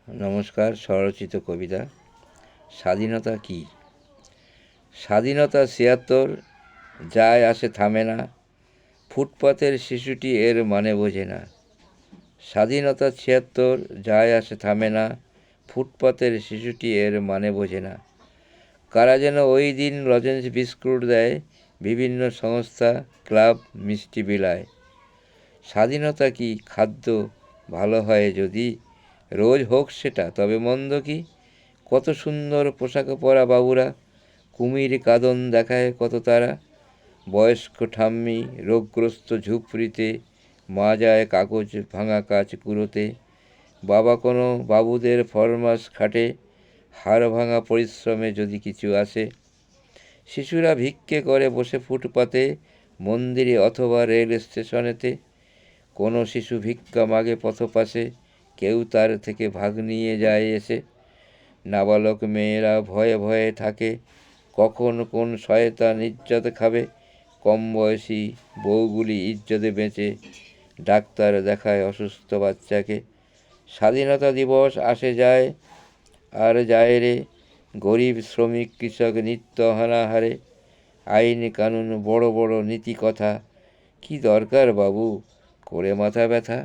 নমস্কার। স্বরচিত কবিতা। স্বাধীনতা কী? স্বাধীনতা ৭৬, যায় আসে থামে না, ফুটপাতের শিশুটি এর মানে বোঝে না। স্বাধীনতা ৭৬, যায় আসে থামে না, ফুটপাতের শিশুটি এর মানে বোঝে না। কারা যেন ওই দিন লজেন্স বিস্কুট দেয়, বিভিন্ন সংস্থা ক্লাব মিষ্টি বিলায়। স্বাধীনতা কি খাদ্য ভালো হয় যদি, রোজ হোক সেটা, তবে মন্দ কি? কত সুন্দর পোশাক পরা বাবুরা, কুমির কাঁদন দেখায় কত তারা। বয়স্ক ঠাম্মি রোগগ্রস্ত ঝুপড়িতে, মা যায় কাগজ ভাঙা কাজ কুড়োতে। বাবা কোনো বাবুদের ফরমাস খাটে, হাড় ভাঙা পরিশ্রমে যদি কিছু আসে। শিশুরা ভিক্ষে করে বসে ফুটপাতে, মন্দিরে অথবা রেল স্টেশনেতে। কোনো শিশু ভিক্ষা মাগে পথপাশে, কেউ তার থেকে ভাগ নিয়ে যায় এসে। নাবালক মেয়েরা ভয়ে ভয়ে থাকে, কখন কোন শয়তান ইজ্জত খাবে। কম বয়সী বউগুলি ইজ্জতে বেঁচে, ডাক্তার দেখায় অসুস্থ বাচ্চাকে। স্বাধীনতা দিবস আসে যায় আর যায় রে, গরিব শ্রমিক কৃষক নিত্য হানাহারে। আইন কানুন বড় বড় নীতি কথা, কি দরকার বাবু করে মাথা ব্যথা।